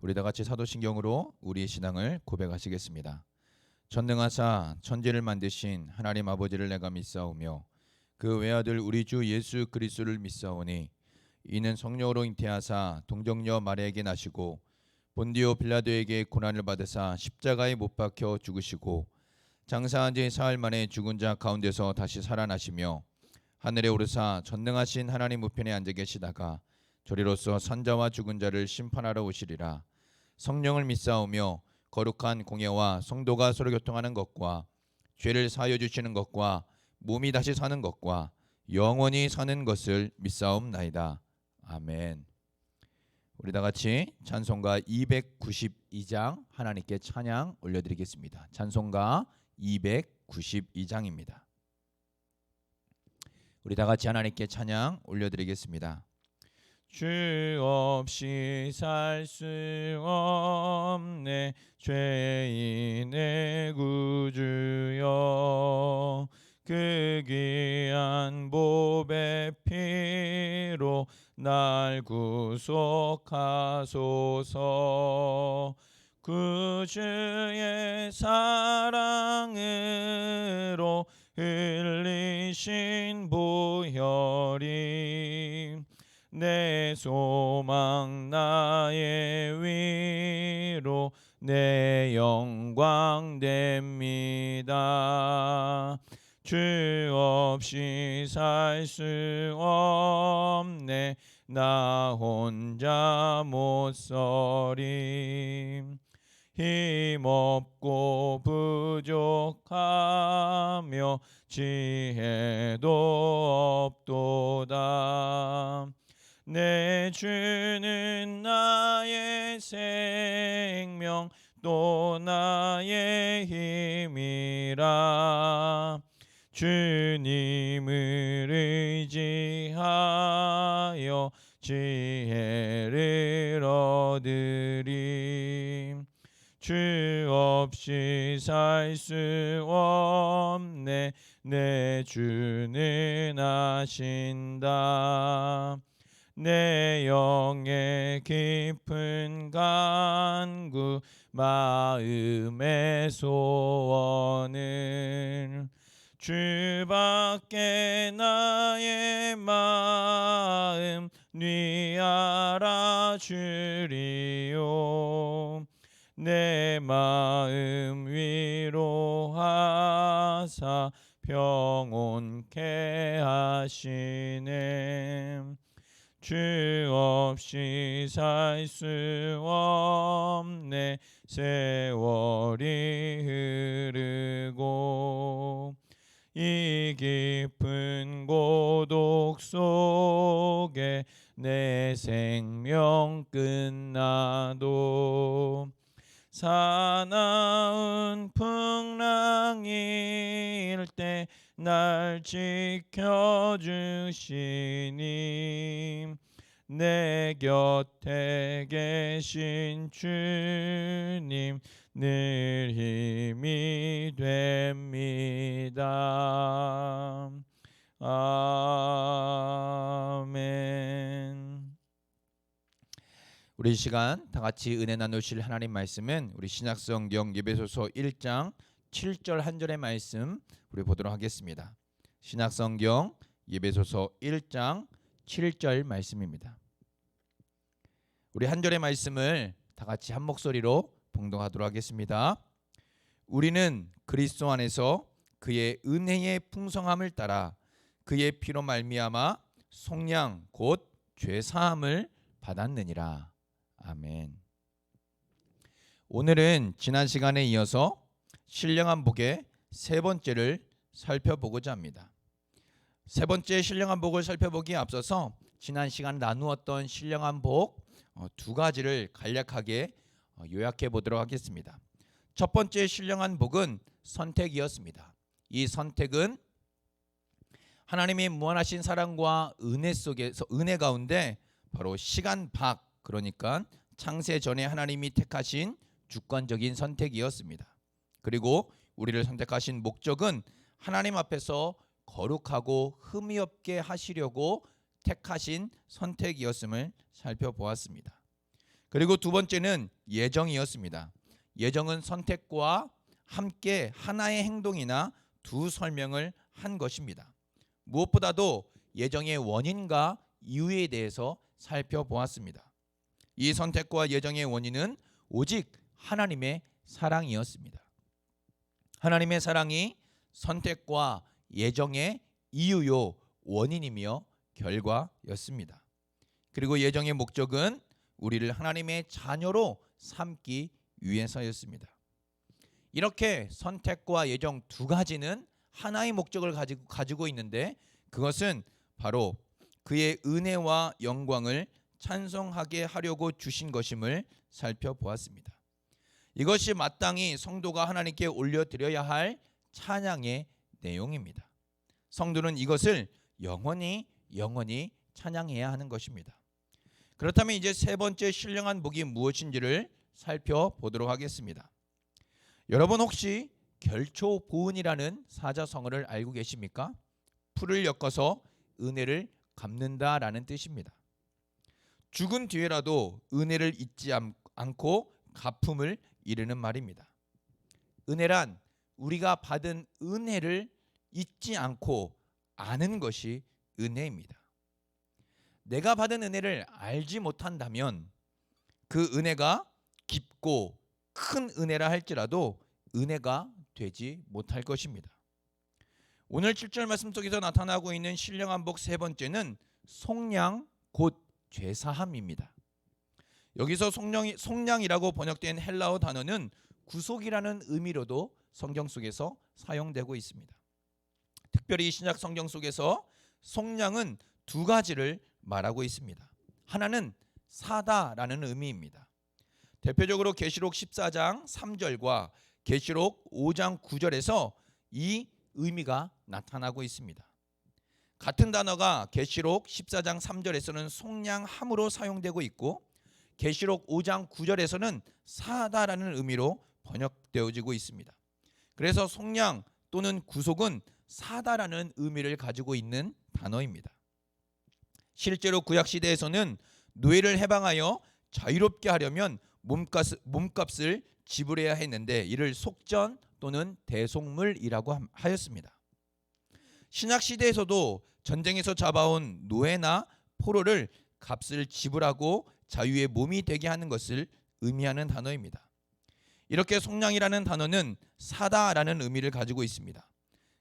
우리 다 같이 사도신경으로 우리의 신앙을 고백하시겠습니다. 전능하사 천지를 만드신 하나님 아버지를 내가 믿사오며 그 외아들 우리 주 예수 그리스도를 믿사오니 이는 성령으로 잉태하사 동정녀 마리아에게 나시고 본디오 빌라도에게 고난을 받으사 십자가에 못 박혀 죽으시고 장사한 지 사흘 만에 죽은 자 가운데서 다시 살아나시며 하늘에 오르사 전능하신 하나님 우편에 앉아 계시다가 저리로서 산자와 죽은 자를 심판하러 오시리라. 성령을 믿사오며 거룩한 공예와 성도가 서로 교통하는 것과 죄를 사하여 주시는 것과 몸이 다시 사는 것과 영원히 사는 것을 믿사옵나이다. 아멘. 우리 다 같이 찬송가 292장 하나님께 찬양 올려드리겠습니다. 찬송가 292장입니다. 우리 다 같이 하나님께 찬양 올려드리겠습니다. 주 없이 살 수 없네 죄인의 구주여, 그 귀한 보배 피로 날 구속하소서. 그 주의 사랑으로 흘리신 보혈이 내 소망 나의 위로 내 영광 됩니다. 주 없이 살 수 없네 나 혼자 못 서리. 힘없고 부족하며 지혜도 없도다. 내 주는 나의 생명 또 나의 힘이라. 주님을 의지하여 지혜를 얻으리. 주 없이 살 수 없네 내 주는 아신다. 내 영의 깊은 간구 마음의 소원은 주밖에 나의 마음 네 알아주리요. 내 마음 위로하사 평온케 하시네. 주 없이 살 수 없네 세월이 흐르고 이 깊은 고독 속에 내 생명 끝나도 사나운 풍랑일 때 날 지켜주시니 내 곁에 계신 주님 늘 힘이 됩니다. 아멘. 우리 시간 다 같이 은혜 나누실 하나님 말씀은 우리 신약성경 예배소서 1장 7절 한 절의 말씀 우리 보도록 하겠습니다. 신약성경 예배소서 1장 7절 말씀입니다. 우리 한 절의 말씀을 다 같이 한 목소리로 봉독하도록 하겠습니다. 우리는 그리스도 안에서 그의 은혜의 풍성함을 따라 그의 피로 말미암아 속량 곧 죄사함을 받았느니라. 아멘. 오늘은 지난 시간에 이어서 신령한 복의 세 번째를 살펴보고자 합니다. 세 번째 신령한 복을 살펴보기에 앞서서 지난 시간 나누었던 신령한 복 두 가지를 간략하게 요약해 보도록 하겠습니다. 첫 번째 신령한 복은 선택이었습니다. 이 선택은 하나님의 무한하신 사랑과 은혜 속에서 은혜 가운데 바로 시간 밖, 그러니까 창세 전에 하나님이 택하신 주권적인 선택이었습니다. 그리고 우리를 선택하신 목적은 하나님 앞에서 거룩하고 흠이 없게 하시려고 택하신 선택이었음을 살펴보았습니다. 그리고 두 번째는 예정이었습니다. 예정은 선택과 함께 하나의 행동이나 두 설명을 한 것입니다. 무엇보다도 예정의 원인과 이유에 대해서 살펴보았습니다. 이 선택과 예정의 원인은 오직 하나님의 사랑이었습니다. 하나님의 사랑이 선택과 예정의 이유요 원인이며 결과였습니다. 그리고 예정의 목적은 우리를 하나님의 자녀로 삼기 위해서였습니다. 이렇게 선택과 예정 두 가지는 하나의 목적을 가지고 있는데 그것은 바로 그의 은혜와 영광을 찬송하게 하려고 주신 것임을 살펴보았습니다. 이것이 마땅히 성도가 하나님께 올려드려야 할 찬양의 내용입니다. 성도는 이것을 영원히 찬양해야 하는 것입니다. 그렇다면 이제 세 번째 신령한 복이 무엇인지를 살펴보도록 하겠습니다. 여러분 혹시 결초보은이라는 사자성어를 알고 계십니까? 풀을 엮어서 은혜를 갚는다라는 뜻입니다. 죽은 뒤에라도 은혜를 잊지 않고 갚음을 이르는 말입니다. 은혜란 우리가 받은 은혜를 잊지 않고 아는 것이 은혜입니다. 내가 받은 은혜를 알지 못한다면 그 은혜가 깊고 큰 은혜라 할지라도 은혜가 되지 못할 것입니다. 오늘 7절 말씀 속에서 나타나고 있는 신령한 복 세 번째는 속량 곧 죄사함입니다. 여기서 속량이라고 번역된 헬라어 단어는 구속이라는 의미로도 성경 속에서 사용되고 있습니다. 특별히 신약 성경 속에서 속량은 두 가지를 말하고 있습니다. 하나는 사다라는 의미입니다. 대표적으로 계시록 14장 3절과 계시록 5장 9절에서 이 의미가 나타나고 있습니다. 같은 단어가 계시록 14장 3절에서는 속량함으로 사용되고 있고 계시록 5장 9절에서는 사다라는 의미로 번역되어지고 있습니다. 그래서 속량 또는 구속은 사다라는 의미를 가지고 있는 단어입니다. 실제로 구약 시대에서는 노예를 해방하여 자유롭게 하려면 몸값을 지불해야 했는데 이를 속전 또는 대속물이라고 하였습니다. 신약 시대에서도 전쟁에서 잡아온 노예나 포로를 값을 지불하고 자유의 몸이 되게 하는 것을 의미하는 단어입니다. 이렇게 속량이라는 단어는 사다라는 의미를 가지고 있습니다.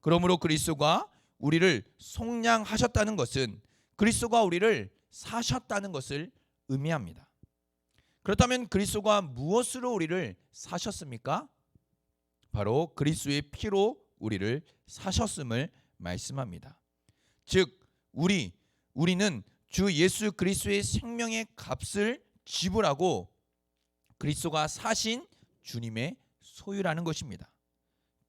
그러므로 그리스도가 우리를 속량하셨다는 것은 그리스도가 우리를 사셨다는 것을 의미합니다. 그렇다면 그리스도가 무엇으로 우리를 사셨습니까? 바로 그리스도의 피로 우리를 사셨음을 말씀합니다. 즉 우리는 주 예수 그리스도의 생명의 값을 지불하고 그리스도가 사신 주님의 소유라는 것입니다.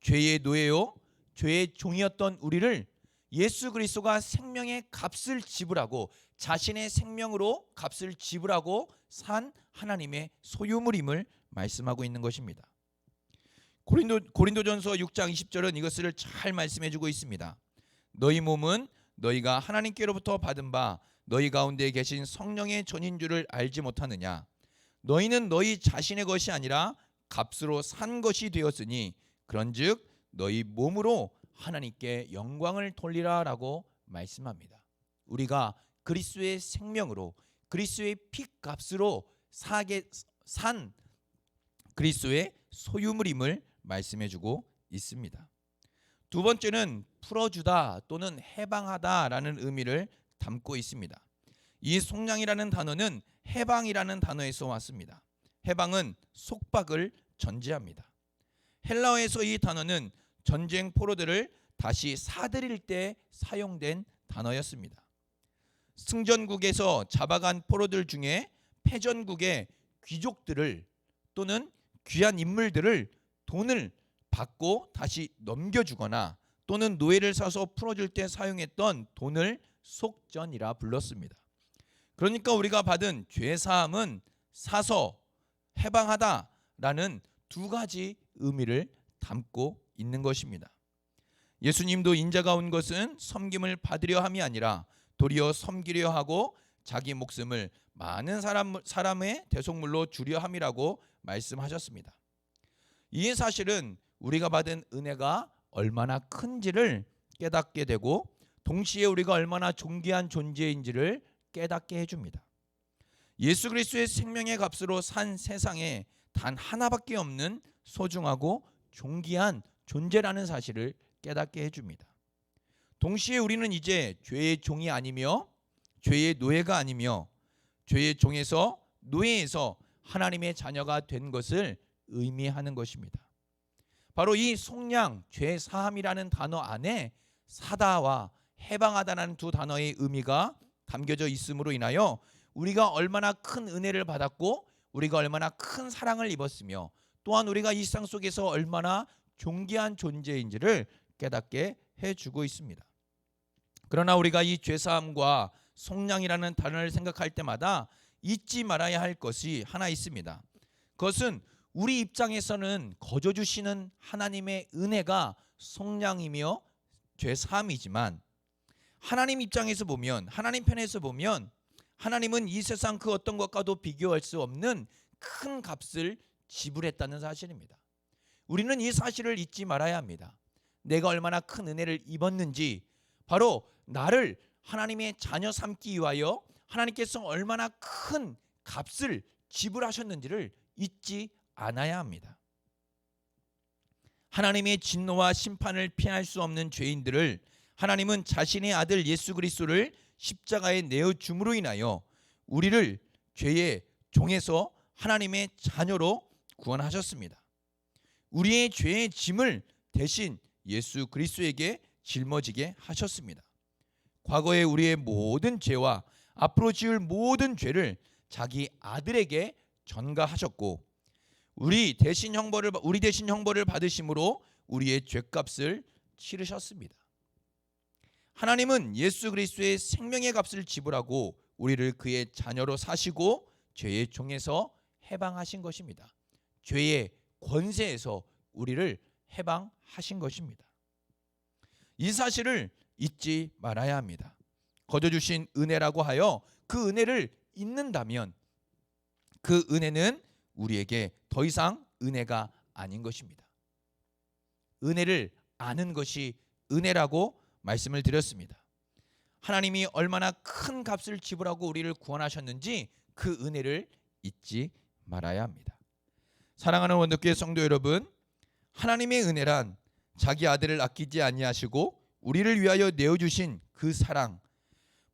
죄의 노예요 죄의 종이었던 우리를 예수 그리스도가 생명의 값을 지불하고 자신의 생명으로 값을 지불하고 산 하나님의 소유물임을 말씀하고 있는 것입니다. 고린도전서 6장 20절은 이것을 잘 말씀해주고 있습니다. 너희 몸은 너희가 하나님께로부터 받은 바 너희 가운데 계신 성령의 전인 줄을 알지 못하느냐. 너희는 너희 자신의 것이 아니라 값으로 산 것이 되었으니 그런즉 너희 몸으로 하나님께 영광을 돌리라 라고 말씀합니다. 우리가 그리스도의 생명으로 그리스도의 피값으로 산 그리스도의 소유물임을 말씀해주고 있습니다. 두 번째는 풀어주다 또는 해방하다라는 의미를 담고 있습니다. 이 속량이라는 단어는 해방이라는 단어에서 왔습니다. 해방은 속박을 전제합니다. 헬라어에서 이 단어는 전쟁 포로들을 다시 사들일 때 사용된 단어였습니다. 승전국에서 잡아간 포로들 중에 패전국의 귀족들을 또는 귀한 인물들을 돈을 받고 다시 넘겨주거나 또는 노예를 사서 풀어줄 때 사용했던 돈을 속전이라 불렀습니다. 그러니까 우리가 받은 죄사함은 사서 해방하다라는 두 가지 의미를 담고 있는 것입니다. 예수님도 인자가 온 것은 섬김을 받으려 함이 아니라 도리어 섬기려 하고 자기 목숨을 많은 사람의 대속물로 주려 함이라고 말씀하셨습니다. 이 사실은 우리가 받은 은혜가 얼마나 큰지를 깨닫게 되고 동시에 우리가 얼마나 존귀한 존재인지를 깨닫게 해줍니다. 예수 그리스도의 생명의 값으로 산 세상에 단 하나밖에 없는 소중하고 존귀한 존재라는 사실을 깨닫게 해줍니다. 동시에 우리는 이제 죄의 종이 아니며 죄의 노예가 아니며 죄의 종에서 노예에서 하나님의 자녀가 된 것을 의미하는 것입니다. 바로 이 속량, 죄사함이라는 단어 안에 사다와 해방하다라는 두 단어의 의미가 담겨져 있음으로 인하여 우리가 얼마나 큰 은혜를 받았고 우리가 얼마나 큰 사랑을 입었으며 또한 우리가 이 세상 속에서 얼마나 존귀한 존재인지를 깨닫게 해주고 있습니다. 그러나 우리가 이 죄사함과 속량이라는 단어를 생각할 때마다 잊지 말아야 할 것이 하나 있습니다. 그것은 우리 입장에서는 거저 주시는 하나님의 은혜가 속량이며 죄사함이지만 하나님 입장에서 보면, 하나님 편에서 보면 하나님은 이 세상 그 어떤 것과도 비교할 수 없는 큰 값을 지불했다는 사실입니다. 우리는 이 사실을 잊지 말아야 합니다. 내가 얼마나 큰 은혜를 입었는지, 바로 나를 하나님의 자녀 삼기 위하여 하나님께서 얼마나 큰 값을 지불하셨는지를 잊지 않아야 합니다. 하나님의 진노와 심판을 피할 수 없는 죄인들을 하나님은 자신의 아들 예수 그리스도를 십자가에 내어 줌으로 인하여 우리를 죄의 종에서 하나님의 자녀로 구원하셨습니다. 우리의 죄의 짐을 대신 예수 그리스도에게 짊어지게 하셨습니다. 과거에 우리의 모든 죄와 앞으로 지을 모든 죄를 자기 아들에게 전가하셨고 우리 대신 형벌을 받으심으로 우리의 죄값을 치르셨습니다. 하나님은 예수 그리스도의 생명의 값을 지불하고 우리를 그의 자녀로 사시고 죄의 종에서 해방하신 것입니다. 죄의 권세에서 우리를 해방하신 것입니다. 이 사실을 잊지 말아야 합니다. 거저 주신 은혜라고 하여 그 은혜를 잊는다면 그 은혜는 우리에게 더 이상 은혜가 아닌 것입니다. 은혜를 아는 것이 은혜라고 말씀을 드렸습니다. 하나님이 얼마나 큰 값을 지불하고 우리를 구원하셨는지 그 은혜를 잊지 말아야 합니다. 사랑하는 원더교회 성도 여러분, 하나님의 은혜란 자기 아들을 아끼지 아니하시고 우리를 위하여 내어주신 그 사랑,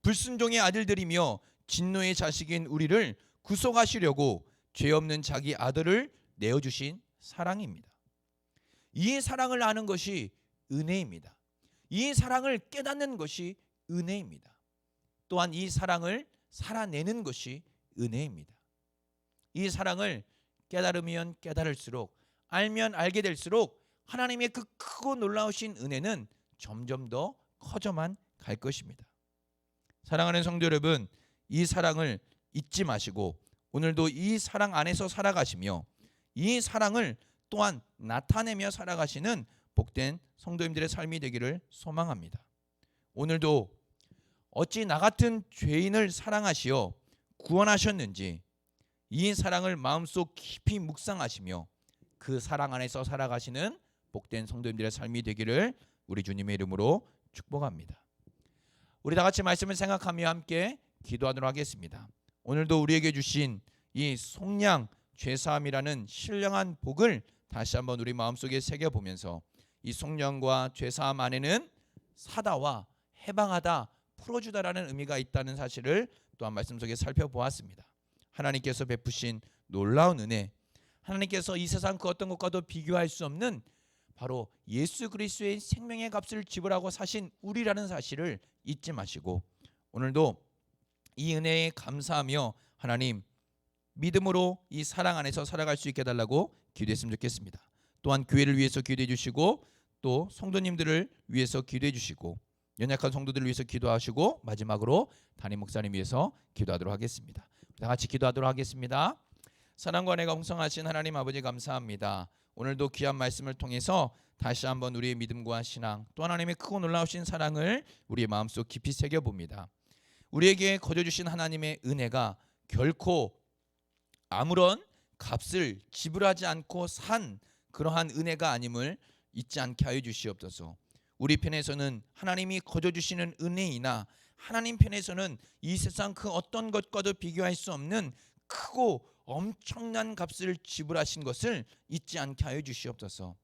불순종의 아들들이며 진노의 자식인 우리를 구속하시려고 죄 없는 자기 아들을 내어주신 사랑입니다. 이 사랑을 아는 것이 은혜입니다. 이 사랑을 깨닫는 것이 은혜입니다. 또한 이 사랑을 살아내는 것이 은혜입니다. 이 사랑을 깨달으면 깨달을수록, 알면 알게 될수록 하나님의 그 크고 놀라우신 은혜는 점점 더 커져만 갈 것입니다. 사랑하는 성도 여러분, 이 사랑을 잊지 마시고 오늘도 이 사랑 안에서 살아가시며 이 사랑을 또한 나타내며 살아가시는 복된 성도님들의 삶이 되기를 소망합니다. 오늘도 어찌 나 같은 죄인을 사랑하시어 구원하셨는지 이 사랑을 마음속 깊이 묵상하시며 그 사랑 안에서 살아가시는 복된 성도님들의 삶이 되기를 우리 주님의 이름으로 축복합니다. 우리 다 같이 말씀을 생각하며 함께 기도하도록 하겠습니다. 오늘도 우리에게 주신 이 속량 죄사함이라는 신령한 복을 다시 한번 우리 마음속에 새겨보면서 이 속량과 죄사함 안에는 사다와 해방하다, 풀어주다라는 의미가 있다는 사실을 또한 말씀 속에 살펴보았습니다. 하나님께서 베푸신 놀라운 은혜, 하나님께서 이 세상 그 어떤 것과도 비교할 수 없는 바로 예수 그리스도의 생명의 값을 지불하고 사신 우리라는 사실을 잊지 마시고 오늘도 이 은혜에 감사하며 하나님 믿음으로 이 사랑 안에서 살아갈 수 있게 해달라고 기도했으면 좋겠습니다. 또한 교회를 위해서 기도해 주시고 또 성도님들을 위해서 기도해 주시고 연약한 성도들을 위해서 기도하시고 마지막으로 담임 목사님 위해서 기도하도록 하겠습니다. 다 같이 기도하도록 하겠습니다. 사랑과 은혜가 풍성하신 하나님 아버지 감사합니다. 오늘도 귀한 말씀을 통해서 다시 한번 우리의 믿음과 신앙 또 하나님의 크고 놀라우신 사랑을 우리의 마음속 깊이 새겨봅니다. 우리에게 거저 주신 하나님의 은혜가 결코 아무런 값을 지불하지 않고 산 그러한 은혜가 아님을 잊지 않게 하여 주시옵소서. 우리 편에서는 하나님이 거저 주시는 은혜이나 하나님 편에서는 이 세상 그 어떤 것과도 비교할 수 없는 크고 엄청난 값을 지불하신 것을 잊지 않게 하여 주시옵소서.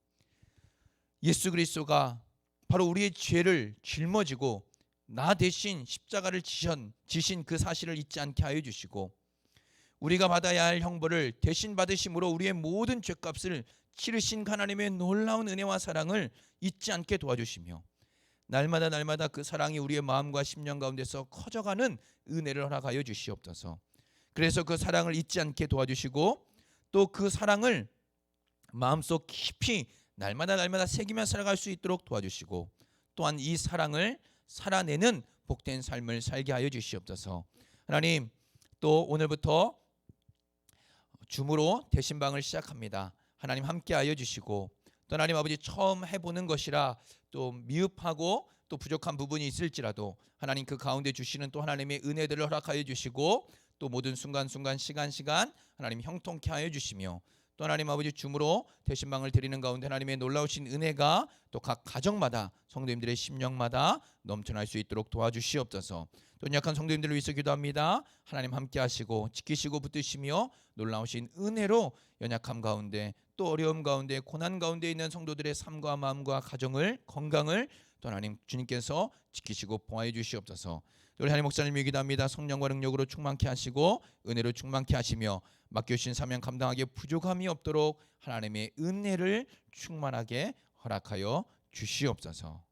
예수 그리스도가 바로 우리의 죄를 짊어지고 나 대신 십자가를 지신 그 사실을 잊지 않게 하여 주시고, 우리가 받아야 할 형벌을 대신 받으심으로 우리의 모든 죄값을 치르신 하나님의 놀라운 은혜와 사랑을 잊지 않게 도와주시며, 날마다 그 사랑이 우리의 마음과 심령 가운데서 커져가는 은혜를 허락하여 주시옵소서. 그래서 그 사랑을 잊지 않게 도와주시고, 또 그 사랑을 마음속 깊이 날마다 새기며 살아갈 수 있도록 도와주시고, 또한 이 사랑을 살아내는 복된 삶을 살게 하여 주시옵소서. 하나님, 또 오늘부터 줌으로 대신방을 시작합니다. 하나님 함께하여 주시고, 또 하나님 아버지 처음 해보는 것이라 또 미흡하고 또 부족한 부분이 있을지라도 하나님 그 가운데 주시는 또 하나님의 은혜들을 허락하여 주시고, 또 모든 순간순간 시간 하나님 형통케 하여 주시며, 또 하나님 아버지 줌으로 대신방을 드리는 가운데 하나님의 놀라우신 은혜가 또 각 가정마다 성도님들의 심령마다 넘쳐날 수 있도록 도와주시옵소서. 또 약한 성도님들을 위해서 기도합니다. 하나님 함께 하시고 지키시고 붙드시며 놀라우신 은혜로 연약함 가운데 또 어려움 가운데 고난 가운데 있는 성도들의 삶과 마음과 가정을 건강을 또 하나님 주님께서 지키시고 보호해 주시옵소서. 우리 하나님 목사님이 기도합니다. 성령과 능력으로 충만케 하시고 은혜로 충만케 하시며 맡겨주신 사명 감당하기에 부족함이 없도록 하나님의 은혜를 충만하게 허락하여 주시옵소서.